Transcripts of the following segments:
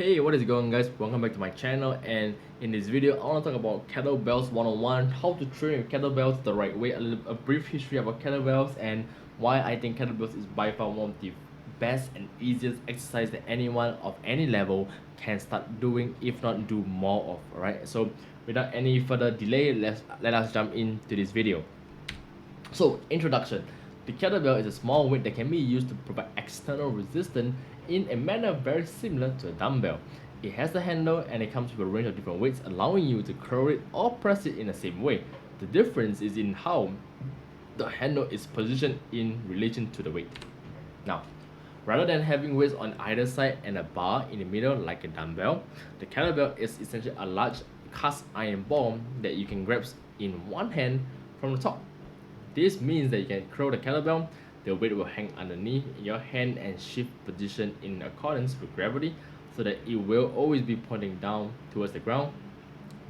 Hey, what is going on, guys? Welcome back to my channel, and in this video I want to talk about kettlebells 101, how to train with kettlebells the right way, a brief history about kettlebells, and why I think kettlebells is by far one of the best and easiest exercise that anyone of any level can start doing, if not do more of. Alright, so without any further delay, let us jump into this video. So, introduction. The kettlebell is a small weight that can be used to provide external resistance in a manner very similar to a dumbbell. It has a handle and it comes with a range of different weights, allowing you to curl it or press it in the same way. The difference is in how the handle is positioned in relation to the weight. Now, rather than having weights on either side and a bar in the middle like a dumbbell, the kettlebell is essentially a large cast iron ball that you can grab in one hand from the top. This means that you can curl the kettlebell, the weight will hang underneath your hand and shift position in accordance with gravity so that it will always be pointing down towards the ground.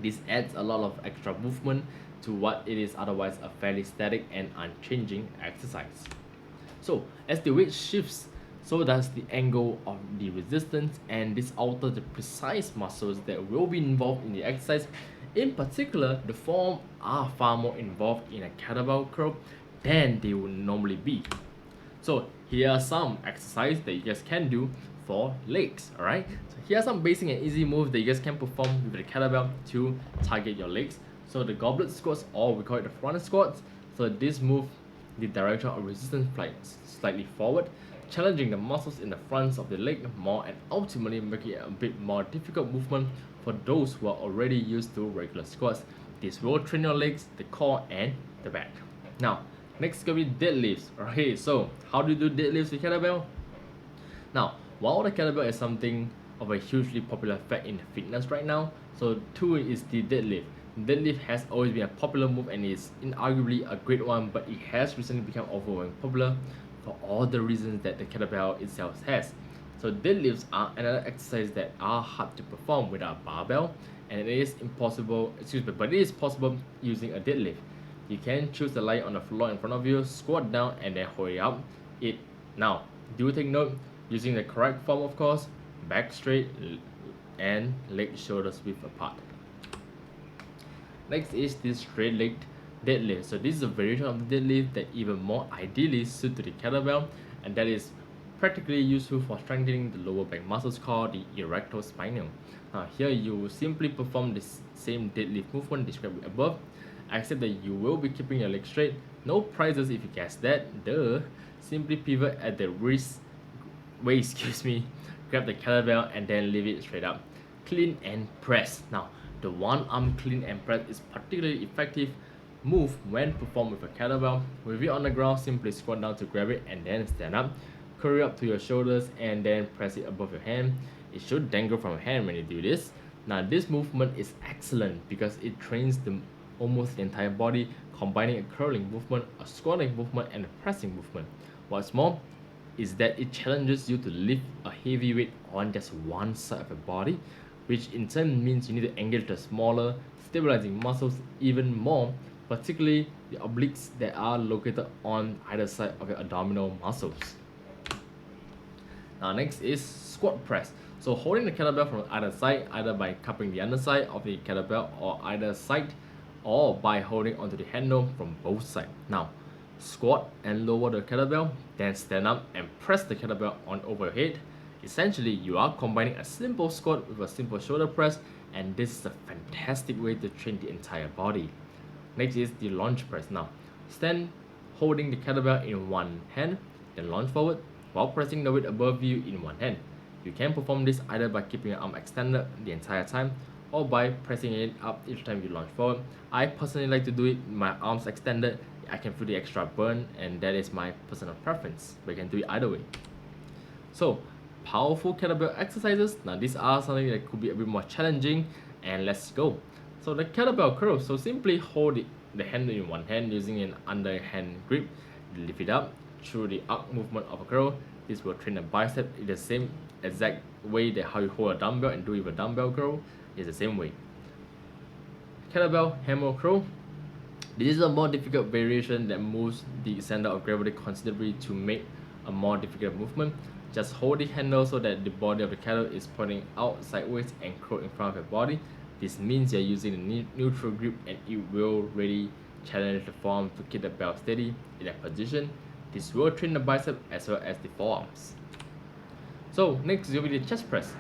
This adds a lot of extra movement to what it is otherwise a fairly static and unchanging exercise. So as the weight shifts, so does the angle of the resistance, and this alters the precise muscles that will be involved in the exercise. In particular, the forearms are far more involved in a kettlebell curl than they would normally be. So here are some exercises that you guys can do for legs. Alright, so here are some basic and easy moves that you guys can perform with the kettlebell to target your legs. So the goblet squats, or we call it the front squats. So this move, the direction of resistance flies slightly forward, challenging the muscles in the fronts of the leg more and ultimately making it a bit more difficult movement for those who are already used to regular squats. This will train your legs, the core and the back. Now, next is going to be deadlifts. Okay, so how do you do deadlifts with kettlebell? Now, while the kettlebell is something of a hugely popular fact in fitness right now, so too is the deadlift. Deadlift has always been a popular move and is inarguably a great one, but it has recently become overwhelmingly popular for all the reasons that the kettlebell itself has. So deadlifts are another exercise that are hard to perform without a barbell, and it is possible using a deadlift. You can choose to lie on the floor in front of you, squat down and then hold it up. Now, do take note, using the correct form of course, back straight and legs shoulders width apart. Next is this straight-legged deadlift. So this is a variation of the deadlift that even more ideally suited to the kettlebell, and that is practically useful for strengthening the lower back muscles called the erector spinae. Now here you will simply perform this same deadlift movement described above, except that you will be keeping your legs straight. No prizes if you guessed that. Duh. Simply pivot at the waist, grab the kettlebell and then leave it straight up. Clean and press. Now, the one arm clean and press is particularly effective move when performed with a kettlebell. With it on the ground, simply squat down to grab it and then stand up. Curl up to your shoulders and then press it above your hand. It should dangle from your hand when you do this. Now this movement is excellent because it trains almost the entire body, combining a curling movement, a squatting movement and a pressing movement. What's more is that it challenges you to lift a heavy weight on just one side of your body, which in turn means you need to engage the smaller, stabilizing muscles even more, particularly the obliques that are located on either side of your abdominal muscles. Now next is squat press. So holding the kettlebell from either side, either by cupping the underside of the kettlebell or either side, or by holding onto the handle from both sides. Now, squat and lower the kettlebell, then stand up and press the kettlebell on over your head. Essentially, you are combining a simple squat with a simple shoulder press, and this is a fantastic way to train the entire body. Next is the lunge press. Now, stand holding the kettlebell in one hand, then lunge forward while pressing the weight above you in one hand. You can perform this either by keeping your arm extended the entire time or by pressing it up each time you lunge forward. I personally like to do it with my arms extended. I can feel the extra burn, and that is my personal preference, but you can do it either way. So, powerful kettlebell exercises. Now these are something that could be a bit more challenging, and let's go. So the kettlebell curl. So simply hold the handle in one hand using an underhand grip, lift it up through the arc movement of a curl. This will train the bicep in the same exact way that how you hold a dumbbell and do with a dumbbell curl is the same way. Kettlebell hammer curl. This is a more difficult variation that moves the center of gravity considerably to make a more difficult movement. Just hold the handle so that the body of the kettle is pointing out sideways and curled in front of your body. This means you're using a neutral grip and it will really challenge the forearm to keep the belt steady in that position. This will train the bicep as well as the forearms. So next will be the chest press.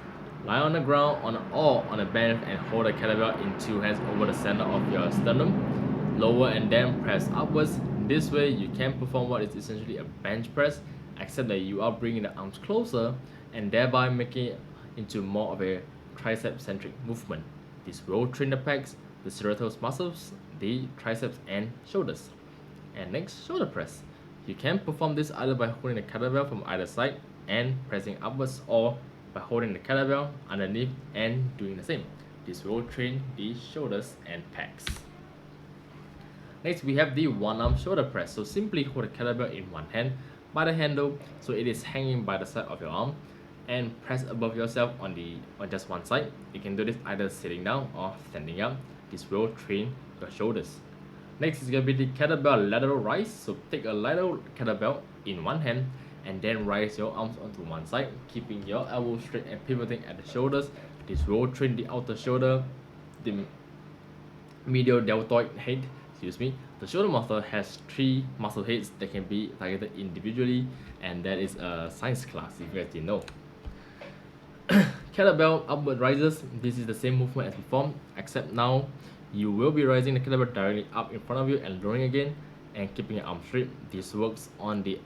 Lie on the ground or on a bench and hold the kettlebell in two hands over the center of your sternum. Lower and then press upwards. This way you can perform what is essentially a bench press, except that you are bringing the arms closer and thereby making it into more of a tricep-centric movement. This will train the pecs, the serratus muscles, the triceps and shoulders. And next, shoulder press. You can perform this either by holding the kettlebell from either side and pressing upwards, or by holding the kettlebell underneath and doing the same. This will train the shoulders and pecs. Next, we have the one arm shoulder press. So simply hold the kettlebell in one hand by the handle so it is hanging by the side of your arm, and press above yourself on just one side. You can do this either sitting down or standing up. This will train your shoulders. Next is going to be the kettlebell lateral rise. So take a lateral kettlebell in one hand and then rise your arms onto one side, keeping your elbows straight and pivoting at the shoulders. This will train the outer shoulder, the medial deltoid head. The shoulder muscle has 3 muscle heads that can be targeted individually, and that is a science class if you guys didn't know. Kettlebell upward rises. This is the same movement as before, except now you will be rising the kettlebell directly up in front of you and lowering again and keeping your arm straight. This works on the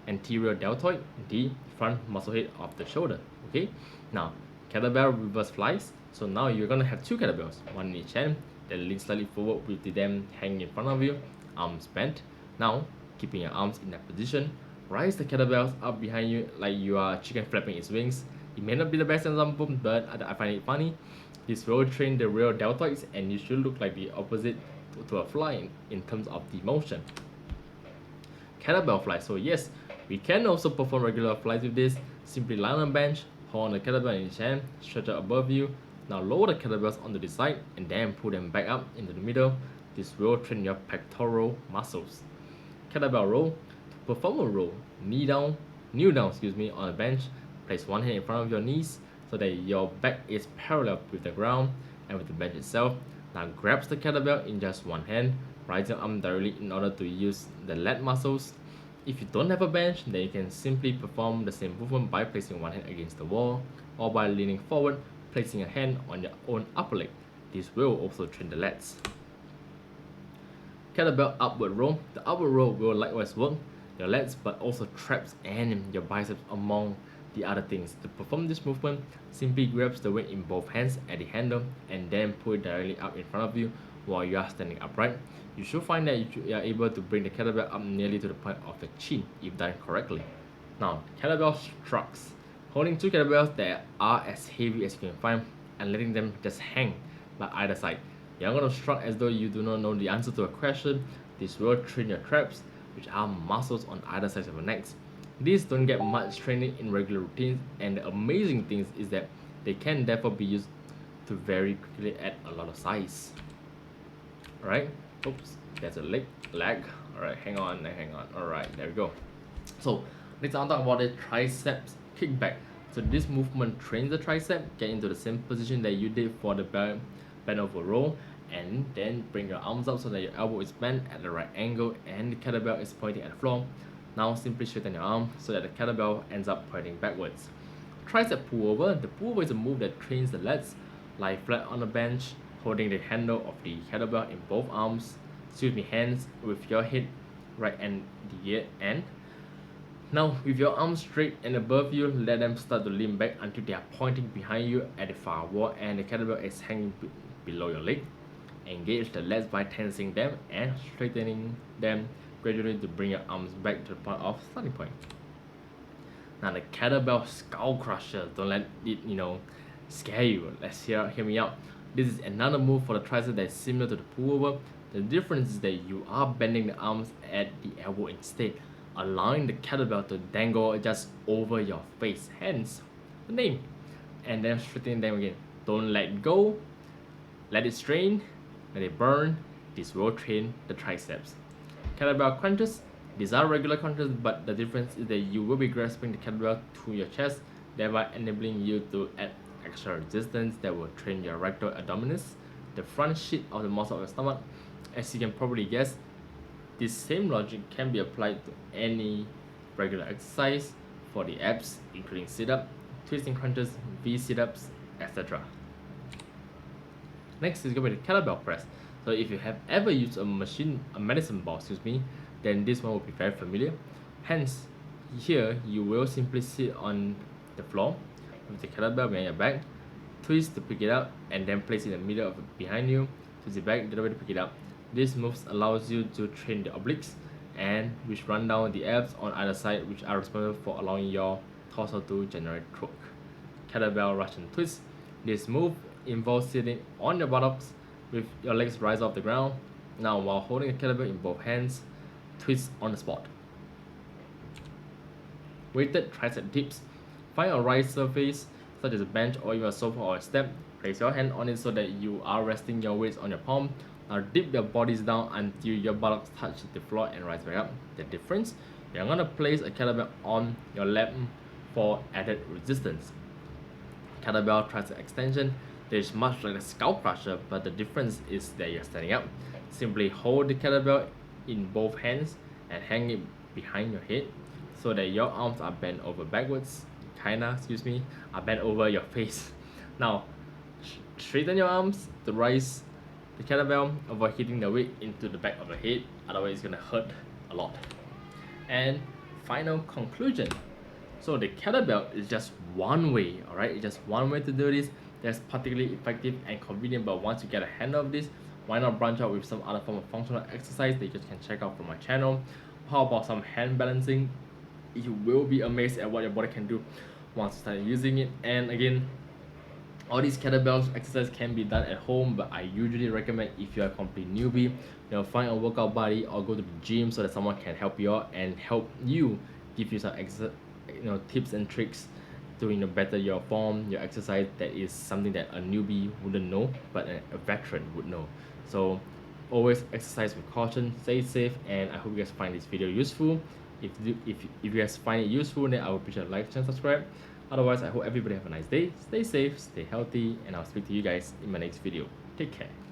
anterior deltoid, the front muscle head of the shoulder. Okay, now kettlebell reverse flies. So now you're gonna have 2 kettlebells, one in each hand, then lean slightly forward with them hanging in front of you, arms bent. Now keeping your arms in that position, rise the kettlebells up behind you like you are chicken flapping its wings. It may not be the best example, but I find it funny. This will train the real deltoids and you should look like the opposite to a fly in terms of the motion. Kettlebell fly. So yes, we can also perform regular flies with this. Simply lie on a bench, hold on the kettlebell in each hand, stretch out above you. Now lower the kettlebells onto the side and then pull them back up into the middle. This will train your pectoral muscles. Kettlebell row. To perform a row, kneel down on a bench. Place one hand in front of your knees so that your back is parallel with the ground and with the bench itself. Now grab the kettlebell in just one hand, rise your arm directly in order to use the lat muscles. If you don't have a bench, then you can simply perform the same movement by placing one hand against the wall or by leaning forward, placing a hand on your own upper leg. This will also train the lats. Kettlebell upward row. The upward row will likewise work your lats but also traps and your biceps among the other things. To perform this movement, simply grab the weight in both hands at the handle and then pull it directly up in front of you while you are standing upright. You should find that you are able to bring the kettlebell up nearly to the point of the chin if done correctly. Now, kettlebell struts. Holding 2 kettlebells that are as heavy as you can find and letting them just hang by either side. You're going to strut as though you do not know the answer to a question. This will train your traps, which are muscles on either side of your necks. These don't get much training in regular routines, and the amazing thing is that they can therefore be used to very quickly add a lot of size. Alright, oops, there's a leg. Alright, hang on. Alright, there we go. So next I'll talk about the triceps kickback. So this movement trains the tricep. Get into the same position that you did for the bend over row, and then bring your arms up so that your elbow is bent at the right angle and the kettlebell is pointing at the floor. Now simply straighten your arm so that the kettlebell ends up pointing backwards. Tricep pullover. The pullover is a move that trains the lats. Lie flat on the bench, holding the handle of the kettlebell in both hands with your head right and the end. Now with your arms straight and above you, let them start to lean back until they are pointing behind you at the far wall and the kettlebell is hanging below your leg. Engage the lats by tensing them and straightening them gradually to bring your arms back to the point of starting point. Now the kettlebell skull crusher. Don't let it scare you. Let's hear me out. This is another move for the tricep that is similar to the pullover. The difference is that you are bending the arms at the elbow instead, allowing the kettlebell to dangle just over your face, hence the name, and then straightening them again. Don't let go, let it strain, let it burn. This will train the triceps. Kettlebell crunches. These are regular crunches, but the difference is that you will be grasping the kettlebell to your chest, thereby enabling you to add extra resistance that will train your rectal abdominis, the front sheet of the muscle of your stomach. As you can probably guess, this same logic can be applied to any regular exercise for the abs, including sit-up, twisting crunches, V sit-ups, etc. Next is going to be the kettlebell press. So if you have ever used a medicine ball, then this one will be very familiar. Hence, here you will simply sit on the floor with the kettlebell behind your back, twist to pick it up, and then place it in the middle of behind you, twist it back the other way to pick it up. This move allows you to train the obliques, and which run down the abs on either side, which are responsible for allowing your torso to generate torque. Kettlebell Russian twist. This move involves sitting on your buttocks with your legs rise off the ground. Now, while holding a kettlebell in both hands, twist on the spot. Weighted tricep dips. Find a right surface such as a bench or even a sofa or a step. Place your hand on it so that you are resting your weights on your palm. Now dip your bodies down until your buttocks touch the floor and rise back up. The difference, you're going to place a kettlebell on your lap for added resistance. Kettlebell Tricep Extension. This is much like a scalp crusher, but the difference is that you're standing up. Simply hold the kettlebell in both hands and hang it behind your head so that your arms are bent over backwards, are bent over your face. Now, straighten your arms to rise the kettlebell, avoid hitting the weight into the back of your head, otherwise it's gonna hurt a lot. And final conclusion. So the kettlebell is just one way, alright? It's just one way to do this that's particularly effective and convenient, but once you get a handle of this, why not branch out with some other form of functional exercise that you just can check out from my channel? How about some hand balancing? You will be amazed at what your body can do once you start using it. And again, all these kettlebells exercises can be done at home, but I usually recommend if you're a complete newbie, find a workout buddy or go to the gym so that someone can help you out and help you, give you some tips and tricks to better your form, your exercise. That is something that a newbie wouldn't know, but a veteran would know. So always exercise with caution, stay safe, and I hope you guys find this video useful. If you guys find it useful, then I would appreciate a like and subscribe. Otherwise, I hope everybody have a nice day, stay safe, stay healthy, and I'll speak to you guys in my next video. Take care.